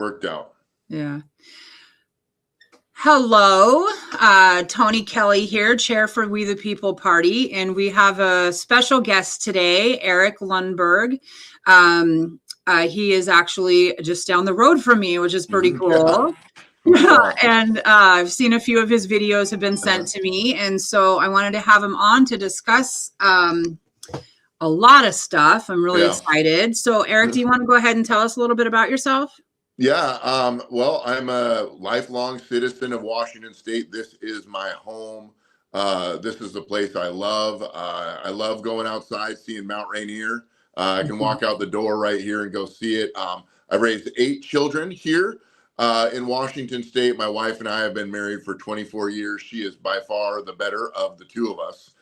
Worked out. Yeah. Hello, Tony Kelly here, Chair for We the People Party, and we have a special guest today, Eric Lundberg. He is actually just down the road from me, which is pretty cool. Yeah. And I've seen a few of his videos have been sent to me, and so I wanted to have him on to discuss a lot of stuff. I'm really excited. So, Eric, do you want to go ahead and tell us a little bit about yourself? Yeah, well, I'm a lifelong citizen of Washington State. This is my home. This is the place I love. I love going outside, seeing Mount Rainier. I can walk out the door right here and go see it. I've raised 8 children here in Washington State. My wife and I have been married for 24 years. She is by far the better of the two of us.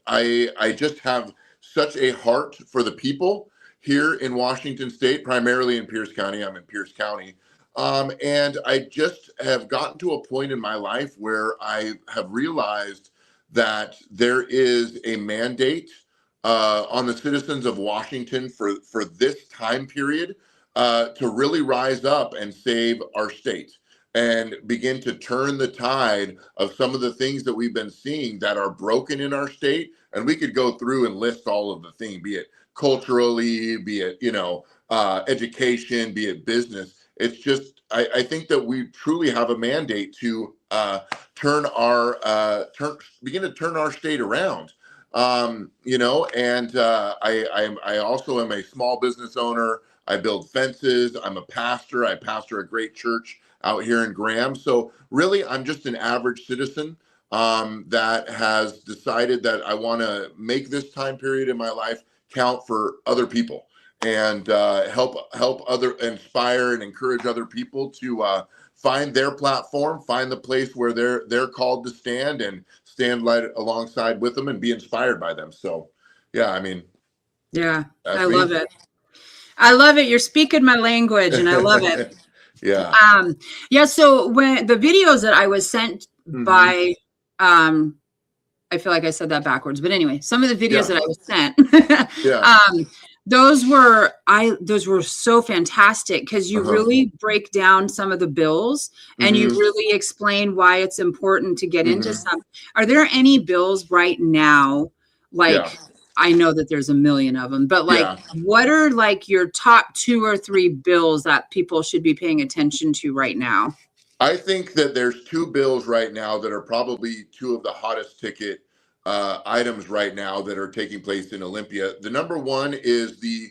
I just have such a heart for the people here in Washington State, primarily in Pierce County. I'm in Pierce County. And I just have gotten to a point in my life where I have realized that there is a mandate on the citizens of Washington for this time period to really rise up and save our state and begin to turn the tide of some of the things that we've been seeing that are broken in our state. And we could go through and list all of the things, be it culturally, be it, education, be it business. It's just, I think that we truly have a mandate to begin to turn our state around. I also am a small business owner. I build fences. I'm a pastor. I pastor a great church out here in Graham. So really, I'm just an average citizen that has decided that I want to make this time period in my life count for other people and help inspire and encourage other people to find their platform, find the place where they're called to stand and stand right alongside with them and be inspired by them. So, yeah, I mean, yeah, I love it. I love it. You're speaking my language, and I love it. Yeah. So when the videos that I was sent by, I feel like I said that backwards, but anyway, some of the videos that I was sent, those were so fantastic because you really break down some of the bills and you really explain why it's important to get into some. Are there any bills right now? I know that there's a million of them, but what are your top 2 or 3 bills that people should be paying attention to right now? I think that there's 2 bills right now that are probably 2 of the hottest ticket items right now that are taking place in Olympia. The number one is the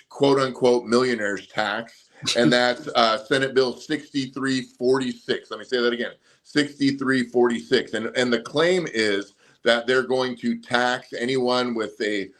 quote unquote millionaires tax, and that's Senate Bill 6346. Let me say that again, 6346. And the claim is that they're going to tax anyone with a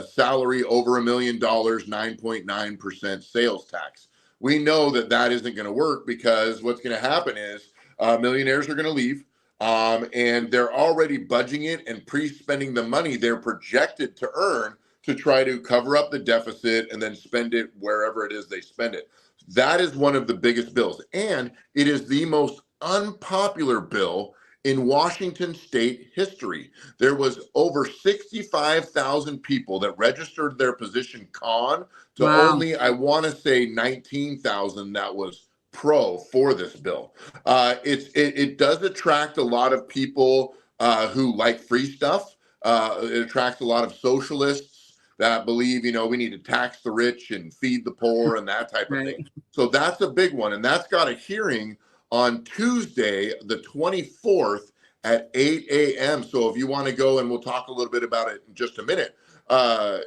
salary over $1 million, 9.9% sales tax. We know that isn't going to work because what's going to happen is millionaires are going to leave and they're already budgeting it and pre-spending the money they're projected to earn to try to cover up the deficit and then spend it wherever it is they spend it. That is one of the biggest bills. And it is the most unpopular bill in Washington state history. There was over 65,000 people that registered their position con to only, I want to say 19,000 that was pro for this bill. It does attract a lot of people who like free stuff. It attracts a lot of socialists that believe, we need to tax the rich and feed the poor and that type of thing. So that's a big one. And that's got a hearing on Tuesday, the 24th at 8 a.m. So if you want to go, and we'll talk a little bit about it in just a minute,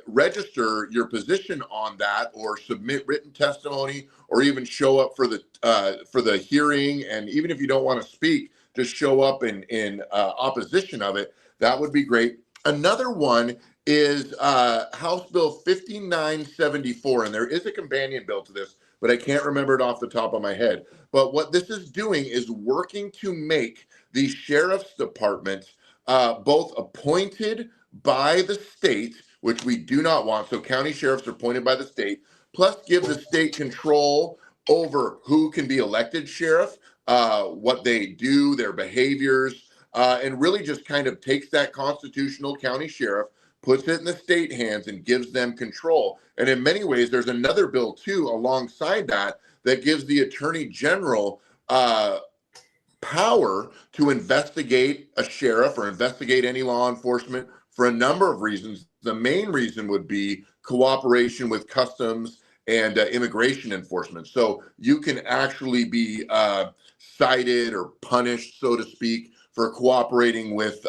register your position on that or submit written testimony or even show up for the hearing. And even if you don't want to speak, just show up in opposition of it. That would be great. Another one is House Bill 5974, and there is a companion bill to this, but I can't remember it off the top of my head. But what this is doing is working to make the sheriff's department both appointed by the state, which we do not want. So county sheriffs are appointed by the state, plus give the state control over who can be elected sheriff, what they do, their behaviors, and really just kind of takes that constitutional county sheriff, puts it in the state hands and gives them control. And in many ways, there's another bill too alongside that gives the attorney general power to investigate a sheriff or investigate any law enforcement for a number of reasons. The main reason would be cooperation with customs and immigration enforcement. So you can actually be cited or punished, so to speak, for cooperating with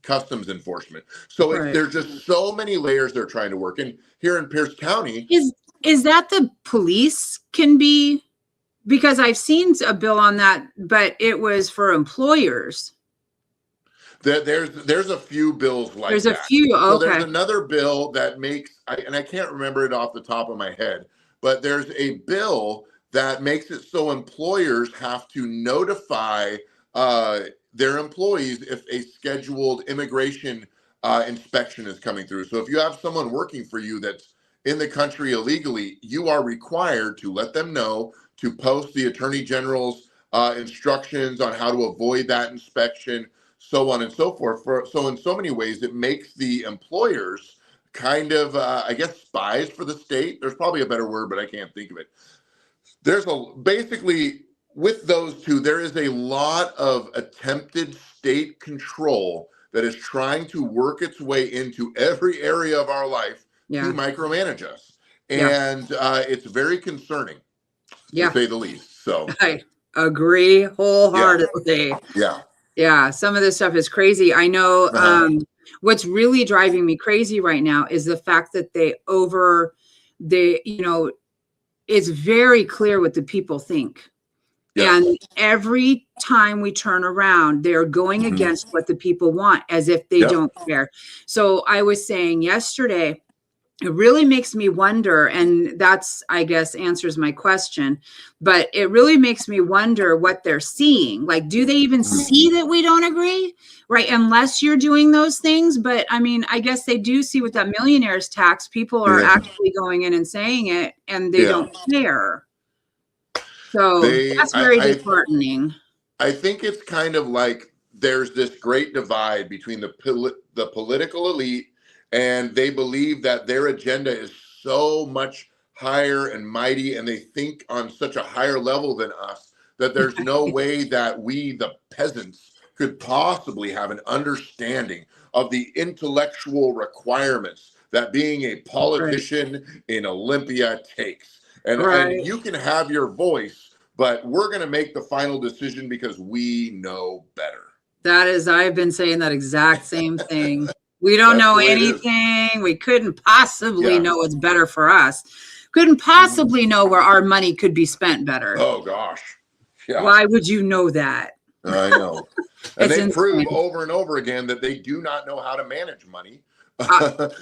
customs enforcement. So there's just so many layers they're trying to work in. Here in Pierce County, is that the police can be? Because I've seen a bill on that, but it was for employers. There's a few bills like that. There's a few. Okay. So there's another bill that makes, and I can't remember it off the top of my head, but there's a bill that makes it so employers have to notify their employees if a scheduled immigration inspection is coming through. So if you have someone working for you that's in the country illegally, you are required to let them know, to post the Attorney General's instructions on how to avoid that inspection, so on and so forth. So in so many ways, it makes the employers kind of, I guess, spies for the state. There's probably a better word, but I can't think of it. Basically, with those two, there is a lot of attempted state control that is trying to work its way into every area of our life to micromanage us. And it's very concerning, to say the least. So I agree wholeheartedly. Yeah. Some of this stuff is crazy. I know what's really driving me crazy right now is the fact that it's very clear what the people think. And every time we turn around, they're going against what the people want, as if they don't care. So I was saying yesterday, it really makes me wonder, and that's, I guess, answers my question, but it really makes me wonder what they're seeing. Like, do they even see that we don't agree? Right? Unless you're doing those things. But I mean, I guess they do see with that millionaire's tax, people are actually going in and saying it, and they don't care. So that's very disheartening. I think it's kind of like there's this great divide between the political elite, and they believe that their agenda is so much higher and mighty, and they think on such a higher level than us, that there's no way that we, the peasants, could possibly have an understanding of the intellectual requirements that being a politician in Olympia takes. And you can have your voice, but we're going to make the final decision because we know better. That is, I've been saying that exact same thing. We don't know anything. We couldn't possibly know what's better for us. Couldn't possibly know where our money could be spent better. Oh, gosh. Yeah. Why would you know that? I know. And they prove over and over again that they do not know how to manage money.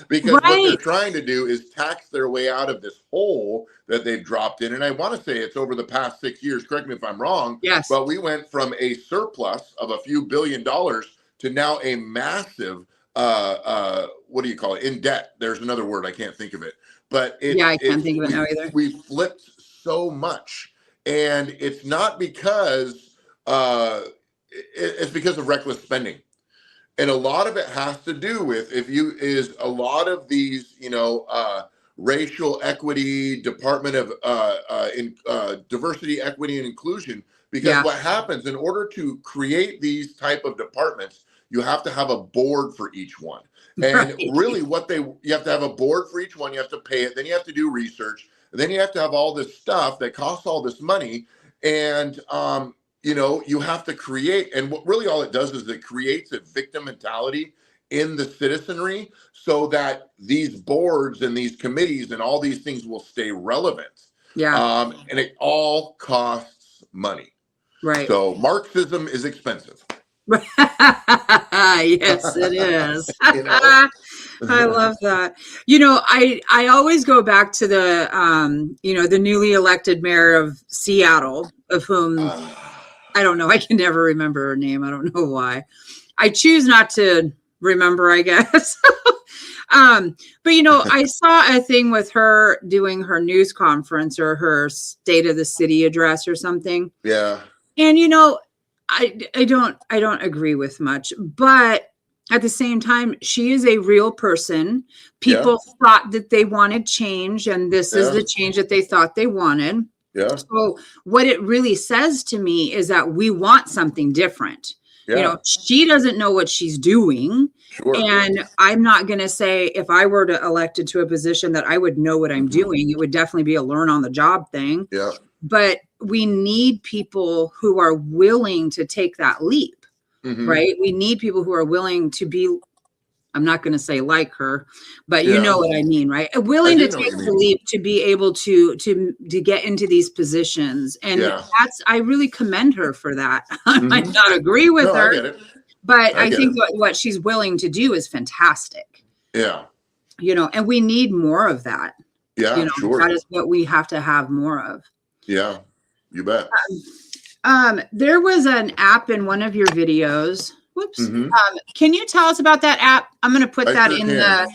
Because what they're trying to do is tax their way out of this hole that they've dropped in. And I want to say it's over the past 6 years, correct me if I'm wrong, but we went from a surplus of a few $1 billion to now a massive, what do you call it, in debt. There's another word, I can't think of it. But I can't think of it now either. We flipped so much. And it's not because, it's because of reckless spending. And a lot of it has to do with a lot of these, racial equity, Department of Diversity, Equity, and Inclusion. Because what happens in order to create these type of departments, you have to have a board for each one. And really you have to have a board for each one. You have to pay it. Then you have to do research. And then you have to have all this stuff that costs all this money. And, you have to create, and what really all it does is it creates a victim mentality in the citizenry so that these boards and these committees and all these things will stay relevant. And it all costs money. Right. So Marxism is expensive. Yes, it is. I love that. I always go back to the, the newly elected mayor of Seattle, of whom I don't know. I can never remember her name. I don't know why. I choose not to remember, I guess. But, I saw a thing with her doing her news conference or her State of the City address or something. Yeah. And, I don't agree with much, but at the same time, she is a real person. Yeah. People thought that they wanted change, and this is Yeah. the change that they thought they wanted. Yeah. So what it really says to me is that we want something different. You know, Yeah. she doesn't know what she's doing. Sure. And I'm not going to say if I were to elected to a position that I would know what I'm doing. It would definitely be a learn on the job thing. Yeah. But we need people who are willing to take that leap, right? We need people who are willing to be, I'm not going to say like her, but you know what I mean, right? Willing to take the leap to be able to get into these positions. And that's, I really commend her for that. I might not agree with her, I get it. But I think what she's willing to do is fantastic. Yeah. You know, and we need more of that. Yeah, you know, sure. That is what we have to have more of. Yeah, you bet. There was an app in one of your videos. Whoops. Can you tell us about that app? I'm going to put that in the.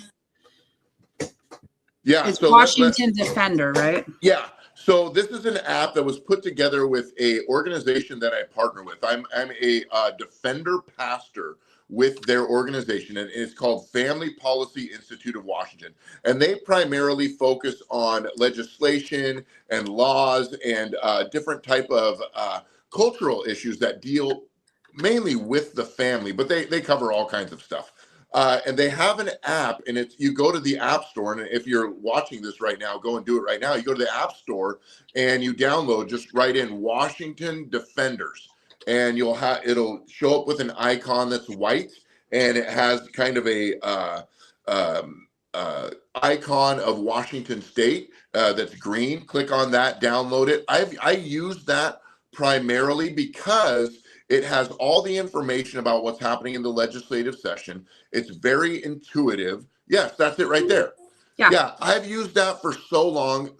Yeah. It's Washington Defender, right? Yeah. So this is an app that was put together with a organization that I partner with. I'm a defender pastor with their organization, and it's called Family Policy Institute of Washington. And they primarily focus on legislation and laws and different type of cultural issues that deal mainly with the family, but they cover all kinds of stuff. And they have an app, and it's, you go to the App Store, and if you're watching this right now, go and do it right now. You go to the App Store and you download, just write in Washington Defenders, and it'll show up with an icon that's white, and it has kind of a icon of Washington State that's green. Click on that, download it. I use that primarily because it has all the information about what's happening in the legislative session. It's very intuitive. Yes, that's it right there. Yeah, I've used that for so long.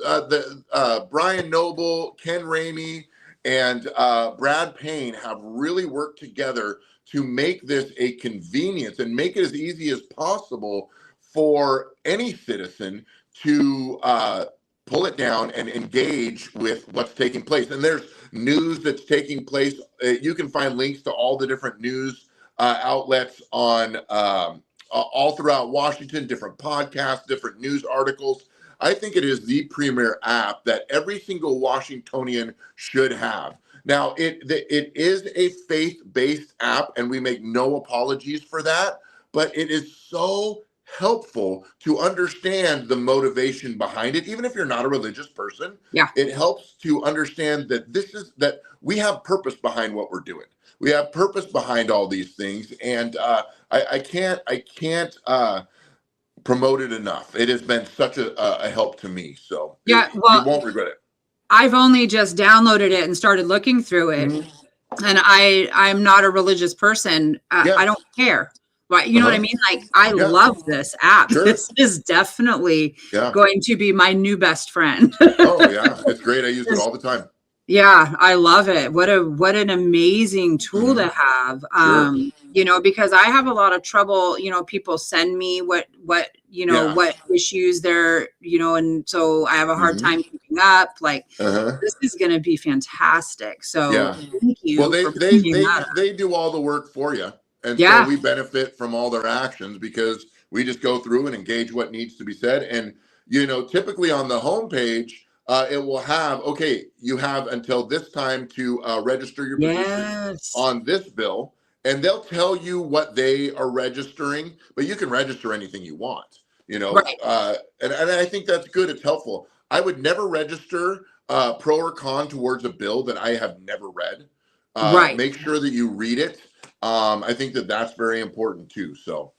Brian Noble, Ken Ramey, and Brad Payne have really worked together to make this a convenience and make it as easy as possible for any citizen to pull it down and engage with what's taking place. And there's news that's taking place. You can find links to all the different news outlets on all throughout Washington, different podcasts, different news articles. I think it is the premier app that every single Washingtonian should have. Now, it is a faith-based app, and we make no apologies for that, but it is so helpful to understand the motivation behind it. Even if you're not a religious person, it helps to understand that that we have purpose behind what we're doing. We have purpose behind all these things, and I can't promote it enough. It has been such a help to me. So you won't regret it. I've only just downloaded it and started looking through it, and I'm not a religious person. I don't care. Right. You know what I mean? Like, I love this app. Sure. This is definitely going to be my new best friend. Oh, yeah. It's great. I use it all the time. Yeah, I love it. What an amazing tool to have. You know, because I have a lot of trouble, you know, people send me what issues they're, you know, and so I have a hard time keeping up. Like, this is going to be fantastic. So thank you. Well, they do all the work for you. And so we benefit from all their actions because we just go through and engage what needs to be said. And, you know, typically on the homepage, it will have, okay, you have until this time to register your position on this bill. And they'll tell you what they are registering, but you can register anything you want, you know. And I think that's good. It's helpful. I would never register pro or con towards a bill that I have never read. Make sure that you read it. I think that that's very important too. So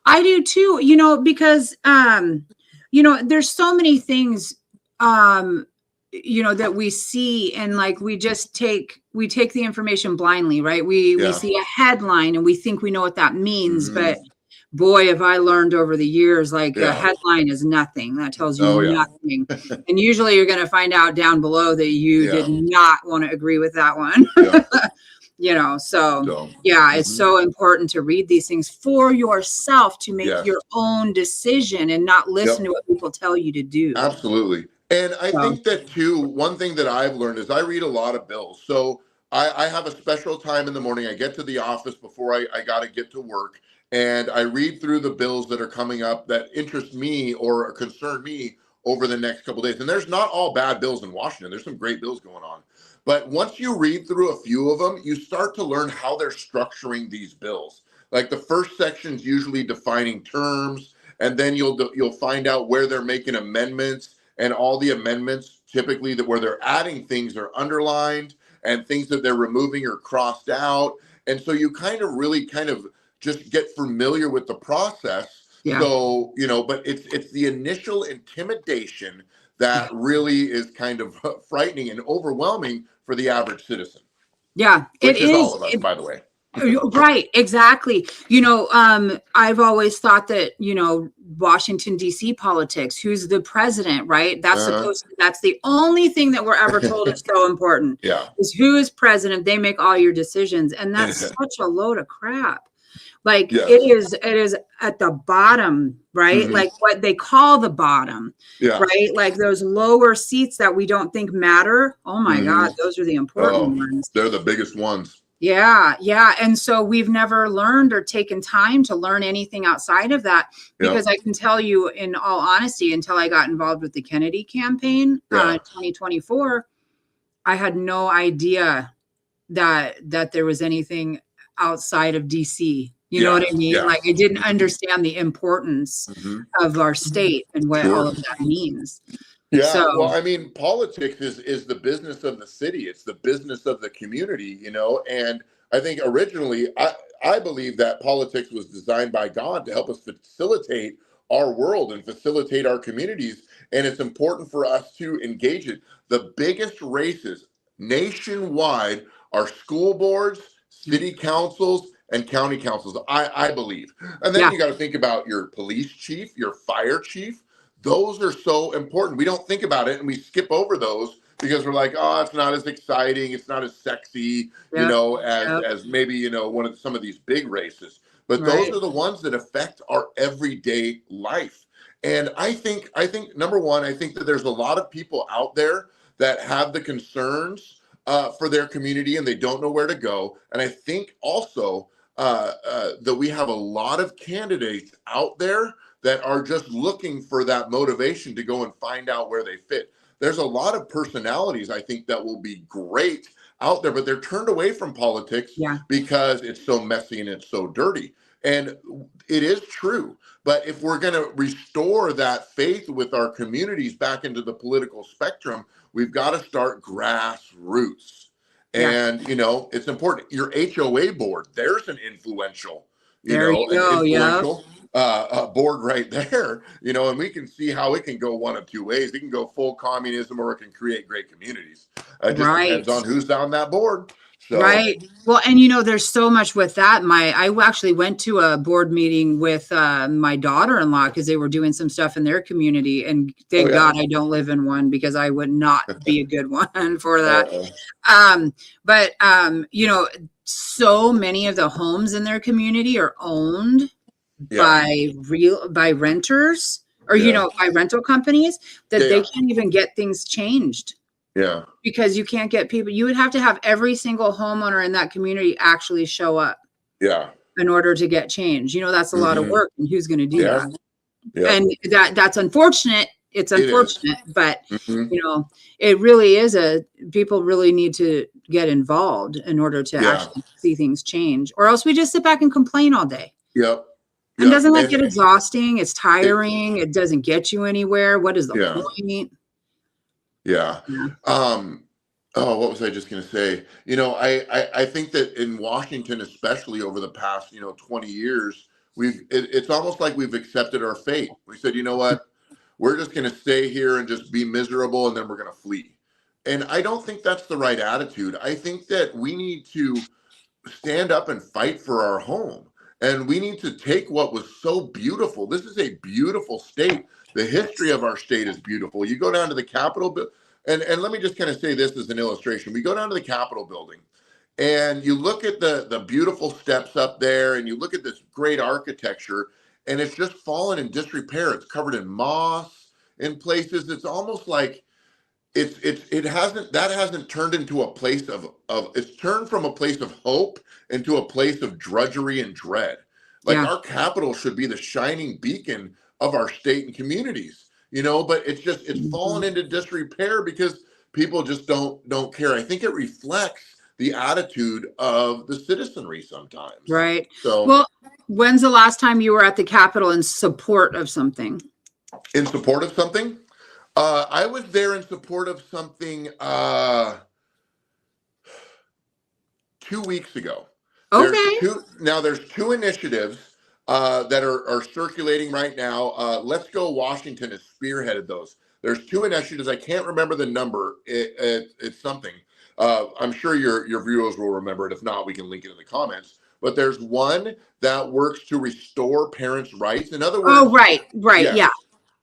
I do too, you know, because, you know, there's so many things, you know, that we see and like, we take the information blindly, right? We see a headline and we think we know what that means, but boy, have I learned over the years, like a headline is nothing. That tells you nothing. And usually you're going to find out down below that you did not want to agree with that one. You know, so it's so important to read these things for yourself to make your own decision and not listen to what people tell you to do. Absolutely. And I think that too, one thing that I've learned is I read a lot of bills. So I have a special time in the morning. I get to the office before I got to get to work. and I read through the bills that are coming up that interest me or concern me over the next couple of days. And there's not all bad bills in Washington. There's some great bills going on. But once you read through a few of them, you start to learn how they're structuring these bills. Like the first section's usually defining terms, and then you'll find out where they're making amendments, and all the amendments typically that where they're adding things are underlined, and things that they're removing are crossed out. And so you kind of really kind of just get familiar with the process. Yeah. So, but it's the initial intimidation that really is kind of frightening and overwhelming for the average citizen. Yeah, which is all of us, by the way. Right, exactly. I've always thought that, Washington, D.C. politics, who's the president, right? That's that's the only thing that we're ever told is so important. Yeah. Is who is president. They make all your decisions. And that's such a load of crap. Like it is at the bottom, right? Mm-hmm. Like what they call the bottom, right? Like those lower seats that we don't think matter. Oh my God, those are the important ones. They're the biggest ones. Yeah. Yeah. And so we've never learned or taken time to learn anything outside of that, because I can tell you in all honesty, until I got involved with the Kennedy campaign in 2024, I had no idea that there was anything outside of DC. You know what I mean? Like I didn't understand the importance of our state and what all of that means. Yeah. So, well, I mean, politics is the business of the city. It's the business of the community, and I think originally I believe that politics was designed by God to help us facilitate our world and facilitate our communities. And it's important for us to engage it. The biggest races nationwide are school boards, city councils, and county councils, I believe. And then you got to think about your police chief, your fire chief. Those are so important. We don't think about it, and we skip over those because we're like, oh, it's not as exciting. It's not as sexy, as maybe, some of these big races. But those are the ones that affect our everyday life. And I think number one, I think that there's a lot of people out there that have the concerns for their community and they don't know where to go. And I think also that we have a lot of candidates out there that are just looking for that motivation to go and find out where they fit. There's a lot of personalities, I think, that will be great out there, but they're turned away from politics because it's so messy and it's so dirty. And it is true. But if we're going to restore that faith with our communities back into the political spectrum, we've got to start grassroots. And, it's important. Your HOA board, there's an influential, board right there, and we can see how it can go one of two ways. It can go full communism or it can create great communities. It just depends on who's on that board. So. Right. Well, and there's so much with that. I actually went to a board meeting with my daughter-in-law because they were doing some stuff in their community, and thank God I don't live in one because I would not be a good one for that. But so many of the homes in their community are owned by renters or by rental companies that they can't even get things changed. Yeah. Because you can't get people. You would have to have every single homeowner in that community actually show up. Yeah. In order to get change. That's a lot of work, and who's going to do that? Yeah. And that's unfortunate. It's unfortunate, but it really is people really need to get involved in order to actually see things change, or else we just sit back and complain all day. Yep. And doesn't that get exhausting? It's tiring. It doesn't get you anywhere. What is the point? Yeah. What was I just going to say? I think that in Washington, especially over the past, 20 years, it's almost like we've accepted our fate. We said, you know what, we're just going to stay here and just be miserable, and then we're going to flee. And I don't think that's the right attitude. I think that we need to stand up and fight for our home. And we need to take what was so beautiful. This is a beautiful state. The history of our state is beautiful. You go down to the Capitol, and let me just kind of say this as an illustration. We go down to the Capitol building, and you look at the beautiful steps up there, and you look at this great architecture, and it's just fallen in disrepair. It's covered in moss in places. It's almost like it hasn't turned into a place of it's turned from a place of hope into a place of drudgery and dread. Like Yeah. our capital should be the shining beacon of our state and communities, you know, but it's fallen into disrepair because people just don't care. I think it reflects the attitude of the citizenry sometimes. Right. So Well, when's the last time you were at the Capitol in support of something? in support of something, I was there in support of something 2 weeks ago. Okay. There's two initiatives that are circulating right now. Let's Go Washington has spearheaded those. There's two initiatives. I can't remember the number. It's something. I'm sure your viewers will remember it. If not, we can link it in the comments. But there's one that works to restore parents' rights. In other words, Oh, right. yeah. Yeah.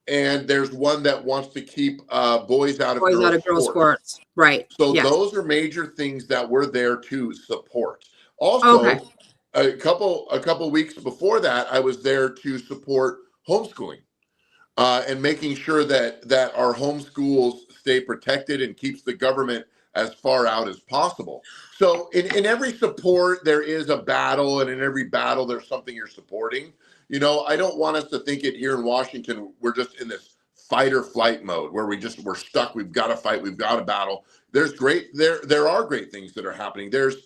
And there's one that wants to keep boys out of Boys out girls' of girls' sports. sports. Right. So Yeah. those are major things that we're there to support. Okay. Also, a couple weeks before that, I was there to support homeschooling and making sure that our homeschools stay protected and keeps the government as far out as possible. So in every support, there is a battle, and in every battle, there's something you're supporting. You know, I don't want us to think it here in Washington, we're just in this fight or flight mode where we're stuck. We've got to fight. We've got to battle. There are great things that are happening. There's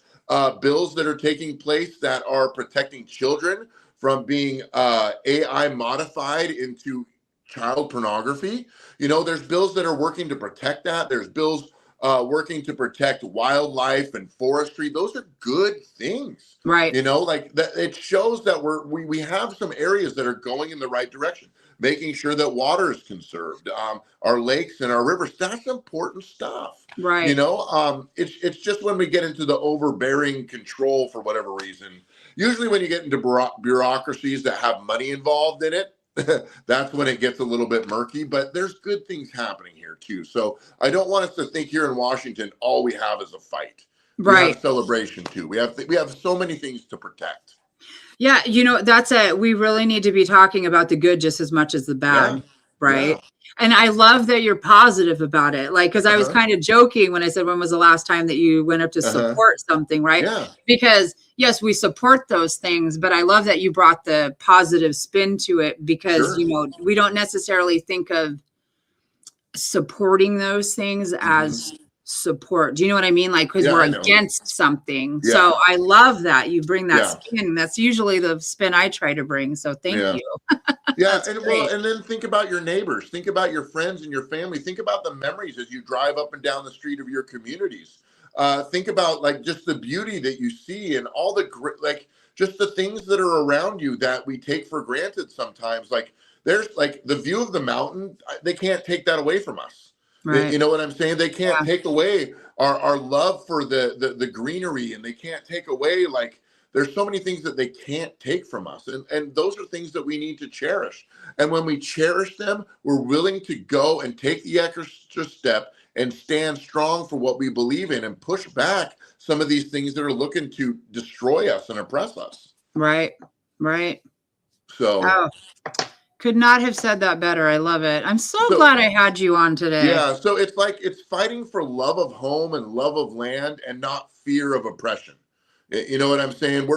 bills that are taking place that are protecting children from being AI modified into child pornography. You know, there's bills that are working to protect that. There's bills working to protect wildlife and forestry. Those are good things. Right. You know, like that, it shows that we have some areas that are going in the right direction, making sure that water is conserved, our lakes and our rivers. That's important stuff. Right. You know, it's just when we get into the overbearing control for whatever reason, usually when you get into bureaucracies that have money involved in it, that's when it gets a little bit murky, but there's good things happening here too. So I don't want us to think here in Washington, all we have is a fight. We Right. have celebration too. We have so many things to protect. Yeah. You know, we really need to be talking about the good just as much as the bad. Yeah. Right. Yeah. And I love that you're positive about it. Like, because I was kind of joking when I said, when was the last time that you went up to support something? Right. Yeah. Because yes, we support those things, but I love that you brought the positive spin to it because, Sure. you know, we don't necessarily think of supporting those things as support. Do you know what I mean? Like, because we're against something. Yeah. So I love that you bring that Yeah. spin. That's usually the spin I try to bring. So thank you. Yeah, and then think about your neighbors, think about your friends and your family, think about the memories as you drive up and down the street of your communities. Think about like just the beauty that you see and all the like just the things that are around you that we take for granted sometimes. Like there's like the view of the mountain, they can't take that away from us. Right. You know what I'm saying? They can't take away our love for the greenery, and they can't take away like there's so many things that they can't take from us. And those are things that we need to cherish. And when we cherish them, we're willing to go and take the extra step and stand strong for what we believe in and push back some of these things that are looking to destroy us and oppress us. Right. Right. So could not have said that better. I love it. I'm so glad I had you on today. Yeah. So it's like it's fighting for love of home and love of land and not fear of oppression. You know what I'm saying?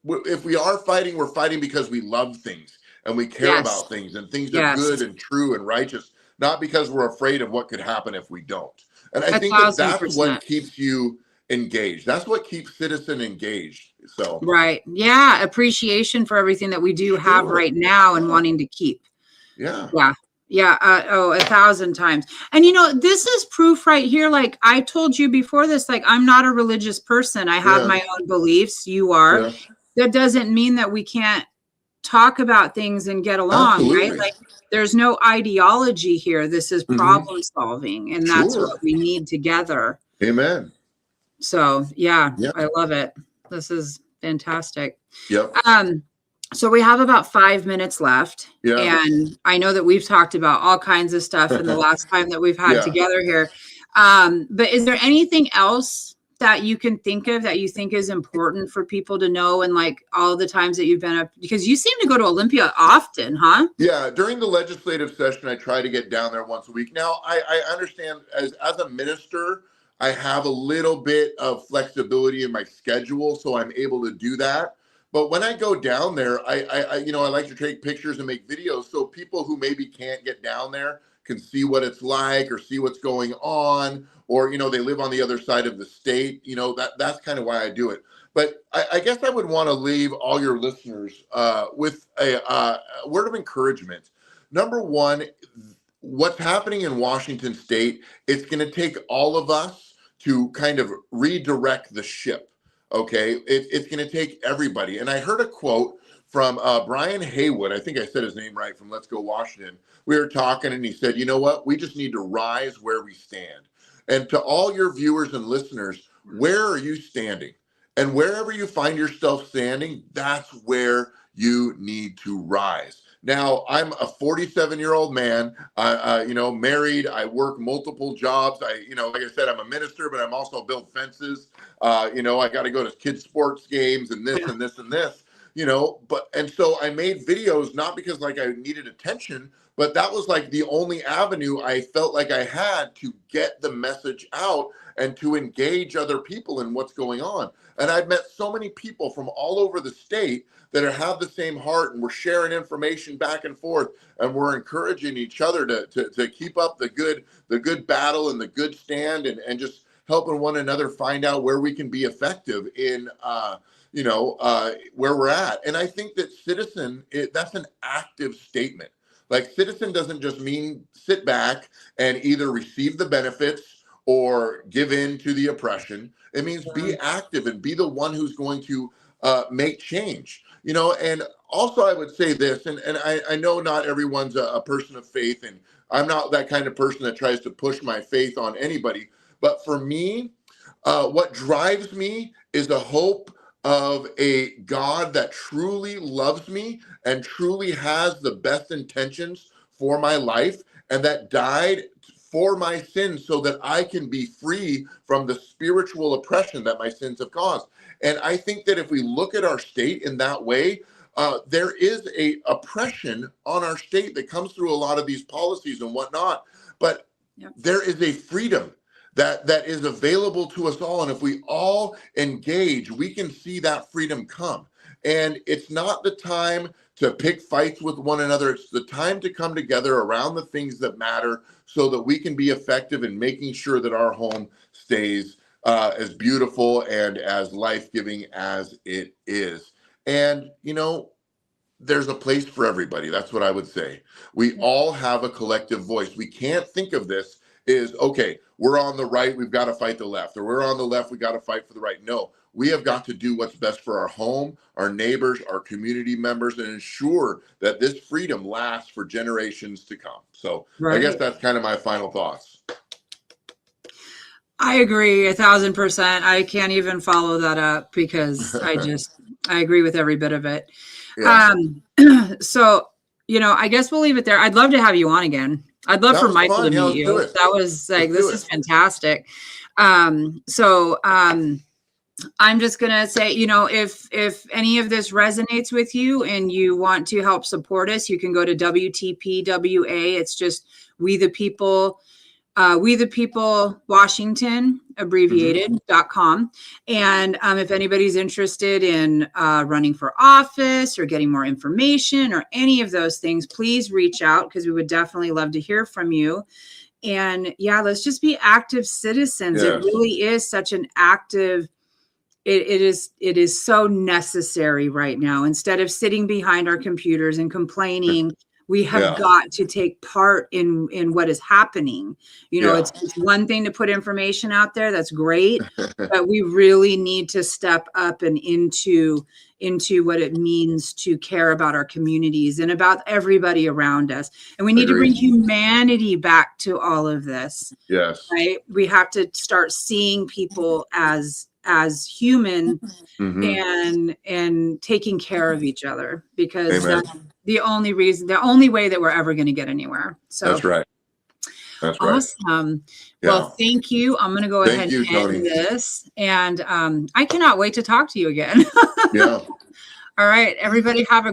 If we are fighting, we're fighting because we love things and we care about things and things are good and true and righteous, not because we're afraid of what could happen if we don't. And I think that's what keeps you engaged. That's what keeps citizen engaged. So right. Yeah. Appreciation for everything that we do have right now and wanting to keep. Yeah. Yeah. Yeah. 1,000 times. And, you know, this is proof right here. Like I told you before this, like I'm not a religious person. I have my own beliefs. You are. Yeah. That doesn't mean that we can't talk about things and get along. Absolutely. Right? Like there's no ideology here. This is problem solving. And that's what we need together. Amen. So, yeah, I love it. This is fantastic. Yep. So we have about 5 minutes left. Yeah. And I know that we've talked about all kinds of stuff in the last time that we've had together here. But is there anything else that you can think of that you think is important for people to know and like all the times that you've been up? Because you seem to go to Olympia often, huh? Yeah. During the legislative session, I try to get down there once a week. Now, I understand as a minister, I have a little bit of flexibility in my schedule, so I'm able to do that. But when I go down there, I like to take pictures and make videos so people who maybe can't get down there can see what it's like or see what's going on, or, they live on the other side of the state. That's kind of why I do it. But I guess I would want to leave all your listeners with a word of encouragement. Number one, what's happening in Washington State, it's going to take all of us to kind of redirect the ship. Okay, it's going to take everybody. And I heard a quote from Brian Haywood. I think I said his name right, from Let's Go Washington. We were talking and he said, you know what? We just need to rise where we stand. And to all your viewers and listeners, where are you standing? And wherever you find yourself standing, that's where you need to rise. Now, I'm a 47-year-old man, married. I work multiple jobs. Like I said, I'm a minister, but I'm also build fences. I got to go to kids' sports games and this and this and this, and so I made videos, not because like I needed attention, but that was like the only avenue I felt like I had to get the message out and to engage other people in what's going on. And I've met so many people from all over the state that have the same heart, and we're sharing information back and forth, and we're encouraging each other to keep up the good battle and the good stand, and just helping one another find out where we can be effective in where we're at. And I think that citizen, that's an active statement. Like, citizen doesn't just mean sit back and either receive the benefits or give in to the oppression. It means be active and be the one who's going to make change. And also I would say this, and I know not everyone's a person of faith, and I'm not that kind of person that tries to push my faith on anybody. But for me, what drives me is a hope of a God that truly loves me and truly has the best intentions for my life, and that died for my sins so that I can be free from the spiritual oppression that my sins have caused. And I think that if we look at our state in that way, there is a oppression on our state that comes through a lot of these policies and whatnot. But there is a freedom that is available to us all. And if we all engage, we can see that freedom come. And it's not the time to pick fights with one another. It's the time to come together around the things that matter so that we can be effective in making sure that our home stays as beautiful and as life-giving as it is. And, there's a place for everybody. That's what I would say. We all have a collective voice. We can't think of this as, okay, we're on the right, we've got to fight the left, or we're on the left, we got to fight for the right. No, we have got to do what's best for our home, our neighbors, our community members, and ensure that this freedom lasts for generations to come. So I guess that's kind of my final thoughts. I agree 1,000%. I can't even follow that up because I agree with every bit of it. Yeah. So, I guess we'll leave it there. I'd love to have you on again. I'd love for Michael to meet you. That was like, this is fantastic. I'm just going to say, if any of this resonates with you and you want to help support us, you can go to WTPWA. It's just We the People Washington abbreviated.com. And if anybody's interested in running for office or getting more information or any of those things, please reach out, because we would definitely love to hear from you. And let's just be active citizens. Yes. It really is such an active, it is so necessary right now. Instead of sitting behind our computers and complaining, we have got to take part in what is happening. It's one thing to put information out there. That's great. But we really need to step up and into what it means to care about our communities and about everybody around us. And we need to bring humanity back to all of this. Yes. Right. We have to start seeing people as human and taking care of each other, because that's the only way that we're ever going to get anywhere. So that's right. Awesome. Well, thank you. I'm going to go ahead and end this. And I cannot wait to talk to you again. All right, everybody have a great